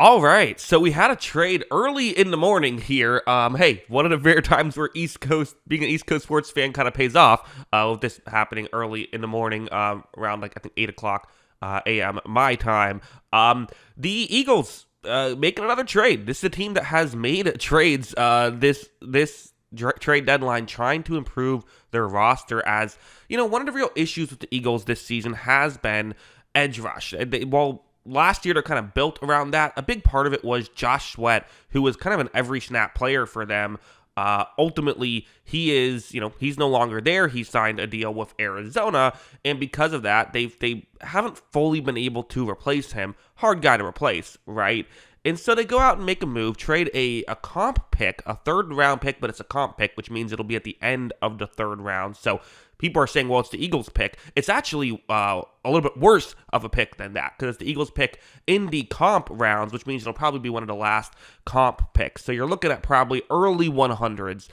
All right, so we had a trade early in the morning here. Hey, one of the rare times where being an East Coast sports fan kind of pays off. With this happening early in the morning, around like I think 8 o'clock a.m. my time. The Eagles making another trade. This is a team that has made trades. This trade deadline, trying to improve their roster. As you know, one of the real issues with the Eagles this season has been edge rush. Well, last year they're kind of built around that. A big part of it was Josh Sweat, who was kind of an every snap player for them. Ultimately, he's no longer there. He signed a deal with Arizona, and because of that, they haven't fully been able to replace him. Hard guy to replace, right? And so they go out and make a move, trade a comp pick, a third round pick, but it's a comp pick, which means it'll be at the end of the third round. So people are saying, well, it's the Eagles pick. It's actually a little bit worse of a pick than that, because it's the Eagles pick in the comp rounds, which means it'll probably be one of the last comp picks. So you're looking at probably early 100s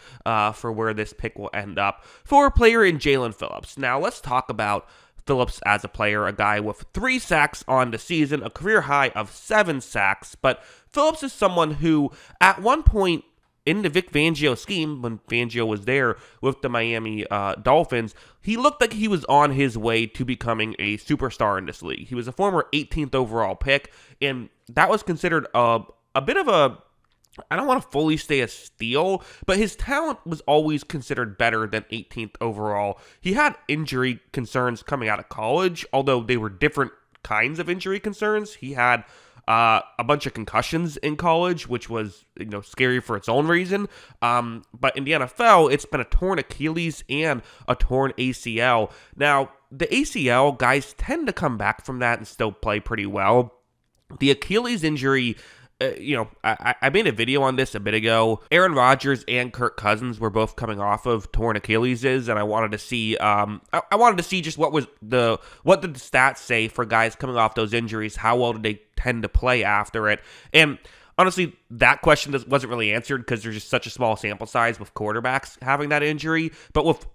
for where this pick will end up for a player in Jaelan Phillips. Now let's talk about Phillips as a player, a guy with 3 sacks on the season, a career high of 7 sacks. But Phillips is someone who, at one point in the Vic Fangio scheme, when Fangio was there with the Miami Dolphins, he looked like he was on his way to becoming a superstar in this league. He was a former 18th overall pick, and that was considered a bit of a, I don't want to fully say a steal, but his talent was always considered better than 18th overall. He had injury concerns coming out of college, although they were different kinds of injury concerns. He had a bunch of concussions in college, which was scary for its own reason. But in the NFL, it's been a torn Achilles and a torn ACL. Now, the ACL, guys tend to come back from that and still play pretty well. The Achilles injury, I made a video on this a bit ago. Aaron Rodgers and Kirk Cousins were both coming off of torn Achilleses, and I wanted to see, just what did the stats say for guys coming off those injuries? How well did they tend to play after it? And honestly, that question wasn't really answered because there's just such a small sample size with quarterbacks having that injury. But with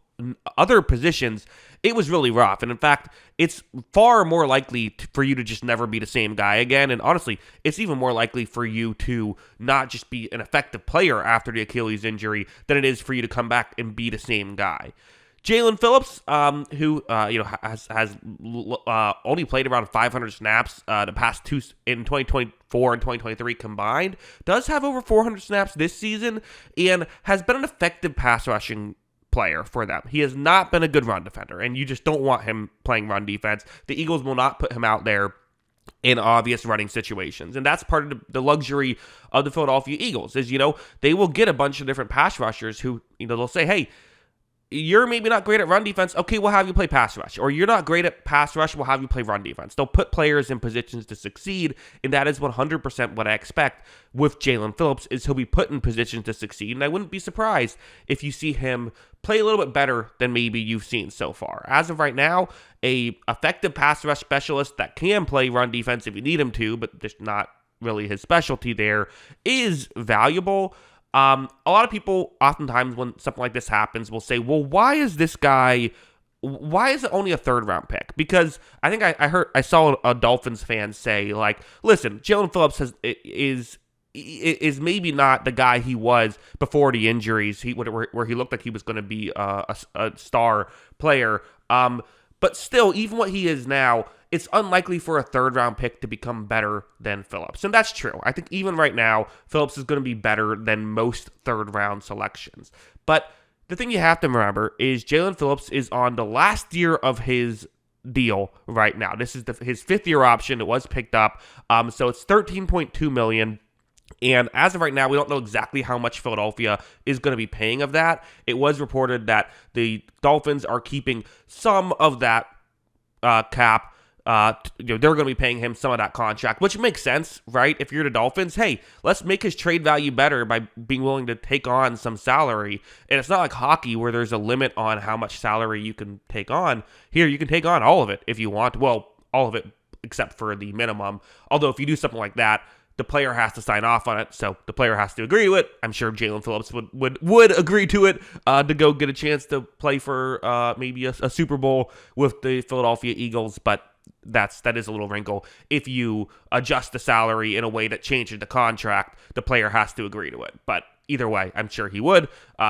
other positions, it was really rough. And in fact, it's far more likely for you to just never be the same guy again. And honestly, it's even more likely for you to not just be an effective player after the Achilles injury than it is for you to come back and be the same guy. Jaelan Phillips, who has only played around 500 snaps the past two in 2024 and 2023 combined, does have over 400 snaps this season and has been an effective pass rushing player for them. He has not been a good run defender, and you just don't want him playing run defense. The Eagles will not put him out there in obvious running situations, and that's part of the luxury of the Philadelphia Eagles is, they will get a bunch of different pass rushers who, they'll say, hey, you're maybe not great at run defense. Okay, we'll have you play pass rush. Or you're not great at pass rush. We'll have you play run defense. They'll put players in positions to succeed, and that is 100% what I expect with Jaelan Phillips is he'll be put in positions to succeed, and I wouldn't be surprised if you see him play a little bit better than maybe you've seen so far. As of right now, a effective pass rush specialist that can play run defense if you need him to, but just not really his specialty there, is valuable. A lot of people, oftentimes when something like this happens, will say, well, why is it only a third round pick? Because I think I saw a Dolphins fan say, like, listen, Jaelan Phillips is maybe not the guy he was before the injuries, where he looked like he was going to be a star player. But still, even what he is now, it's unlikely for a third-round pick to become better than Phillips. And that's true. I think even right now, Phillips is going to be better than most third-round selections. But the thing you have to remember is Jaelan Phillips is on the last year of his deal right now. This is his fifth-year option. It was picked up. So it's $13.2 million. And as of right now, we don't know exactly how much Philadelphia is going to be paying of that. It was reported that the Dolphins are keeping some of that cap. They're going to be paying him some of that contract, which makes sense, right? If you're the Dolphins, hey, let's make his trade value better by being willing to take on some salary. And it's not like hockey where there's a limit on how much salary you can take on. Here, you can take on all of it if you want. Well, all of it except for the minimum. Although if you do something like that, the player has to sign off on it, so the player has to agree to it. I'm sure Jaelan Phillips would agree to it to go get a chance to play for maybe a Super Bowl with the Philadelphia Eagles. But that is a little wrinkle. If you adjust the salary in a way that changes the contract, the player has to agree to it. But either way, I'm sure he would.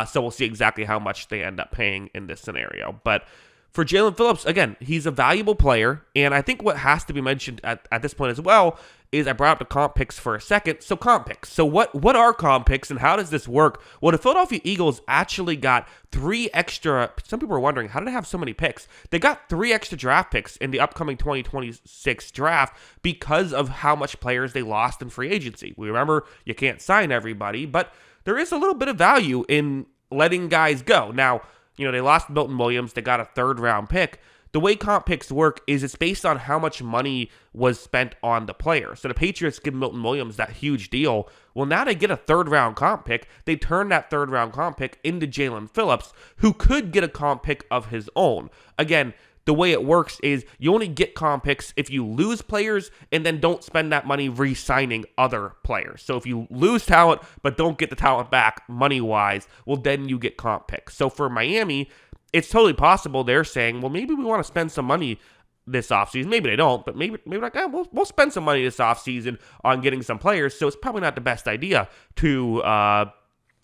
So we'll see exactly how much they end up paying in this scenario. But for Jaelan Phillips, again, he's a valuable player. And I think what has to be mentioned at this point as well is I brought up the comp picks for a second. So comp picks. So what are comp picks and how does this work? Well, the Philadelphia Eagles actually got 3 extra. Some people are wondering, how did they have so many picks? They got 3 extra draft picks in the upcoming 2026 draft because of how much players they lost in free agency. We remember you can't sign everybody, but there is a little bit of value in letting guys go. Now, they lost Milton Williams. They got a 3rd-round pick. The way comp picks work is it's based on how much money was spent on the player. So the Patriots give Milton Williams that huge deal. Well, now they get a 3rd-round comp pick. They turn that 3rd-round comp pick into Jaelan Phillips, who could get a comp pick of his own. Again, the way it works is you only get comp picks if you lose players and then don't spend that money re-signing other players. So if you lose talent but don't get the talent back money-wise, well, then you get comp picks. So for Miami, it's totally possible they're saying, well, maybe we want to spend some money this offseason. Maybe they don't, but maybe like, we'll spend some money this offseason on getting some players. So it's probably not the best idea to,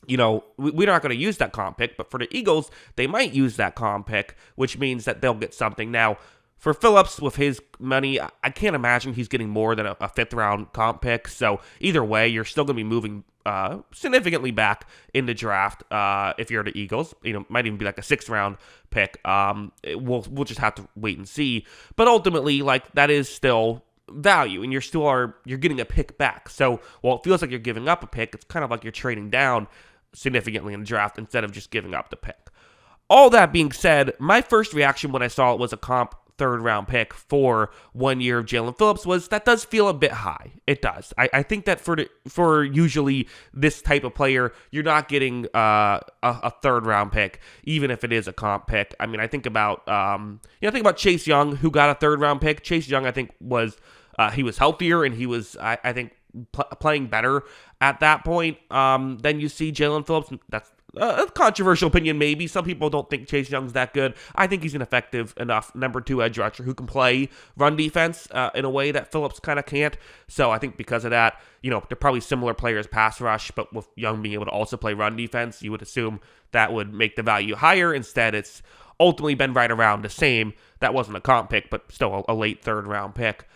we're not going to use that comp pick, but for the Eagles, they might use that comp pick, which means that they'll get something. Now, for Phillips, with his money, I can't imagine he's getting more than a 5th-round comp pick. So either way, you're still going to be moving significantly back in the draft if you're the Eagles. Might even be like a 6th-round pick. We'll just have to wait and see. But ultimately, that is still value, and you're getting a pick back. So while it feels like you're giving up a pick, it's kind of like you're trading down significantly in the draft instead of just giving up the pick. All that being said, my first reaction when I saw it was a comp 3rd-round pick for 1 year of Jaelan Phillips was that does feel a bit high. It does. I think that for usually this type of player, you're not getting a 3rd-round pick, even if it is a comp pick. I mean, I think about Chase Young, who got a 3rd-round pick. Chase Young, I think, was he was healthier and he was, I think, playing better at that point than you see Jaelan Phillips. That's a controversial opinion, maybe. Some people don't think Chase Young's that good. I think he's an effective enough number 2 edge rusher who can play run defense in a way that Phillips kind of can't. So I think because of that, they're probably similar players pass rush, but with Young being able to also play run defense, you would assume that would make the value higher. Instead, it's ultimately been right around the same. That wasn't a comp pick, but still a late 3rd-round pick.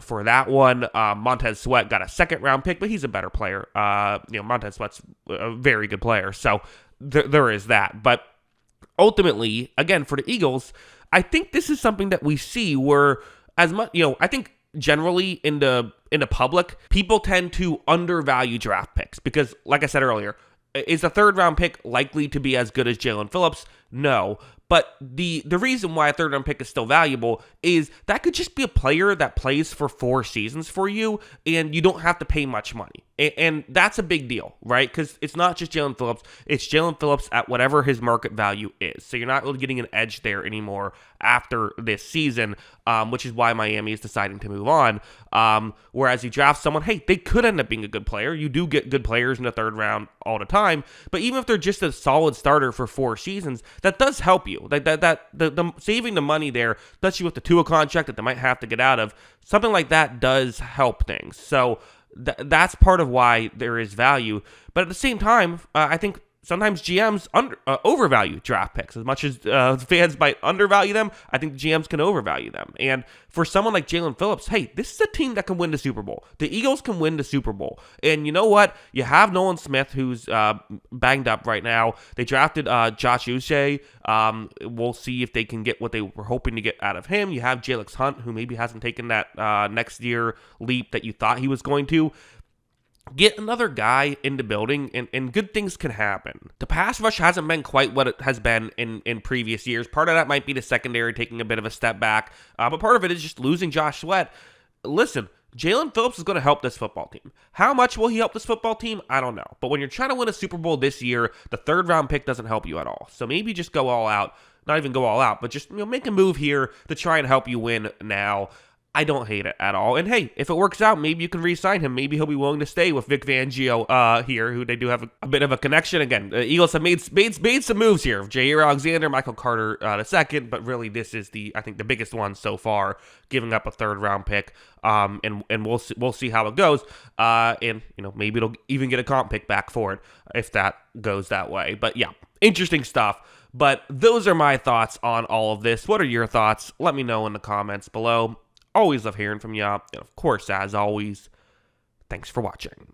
For that one, Montez Sweat got a 2nd-round pick, but he's a better player. Montez Sweat's a very good player, so there is that. But ultimately, again, for the Eagles, I think this is something that we see where as much, I think generally in the public, people tend to undervalue draft picks because, like I said earlier, is a 3rd-round pick likely to be as good as Jaelan Phillips? No. But the reason why a 3rd-round pick is still valuable is that could just be a player that plays for 4 seasons for you, and you don't have to pay much money. And that's a big deal, right? Because it's not just Jaelan Phillips. It's Jaelan Phillips at whatever his market value is. So you're not really getting an edge there anymore after this season, which is why Miami is deciding to move on. Whereas you draft someone, hey, they could end up being a good player. You do get good players in the 3rd round all the time. But even if they're just a solid starter for 4 seasons, that does help you. The saving the money there, especially with the Tua contract that they might have to get out of, something like that does help things. So that's part of why there is value. But at the same time, I think sometimes GMs overvalue draft picks. As much as fans might undervalue them, I think GMs can overvalue them. And for someone like Jaelan Phillips, hey, this is a team that can win the Super Bowl. The Eagles can win the Super Bowl. And you know what? You have Nolan Smith, who's banged up right now. They drafted Josh Uche. We'll see if they can get what they were hoping to get out of him. You have Jalix Hunt, who maybe hasn't taken that next year leap that you thought he was going to. Get another guy in the building, and good things can happen. The pass rush hasn't been quite what it has been in previous years. Part of that might be the secondary taking a bit of a step back, but part of it is just losing Josh Sweat. Listen, Jaelan Phillips is going to help this football team. How much will he help this football team? I don't know. But when you're trying to win a Super Bowl this year, the 3rd-round pick doesn't help you at all. So maybe just go all out. Not even go all out, but just make a move here to try and help you win now. I don't hate it at all. And hey, if it works out, maybe you can re-sign him. Maybe he'll be willing to stay with Vic Fangio here, who they do have a bit of a connection. Again, the Eagles have made some moves here. Jair Alexander, Michael Carter the second, but really this is I think the biggest one so far, giving up a third-round pick. And we'll see how it goes. And maybe it'll even get a comp pick back for it if that goes that way. But yeah, interesting stuff. But those are my thoughts on all of this. What are your thoughts? Let me know in the comments below. Always love hearing from you. And of course, as always, thanks for watching.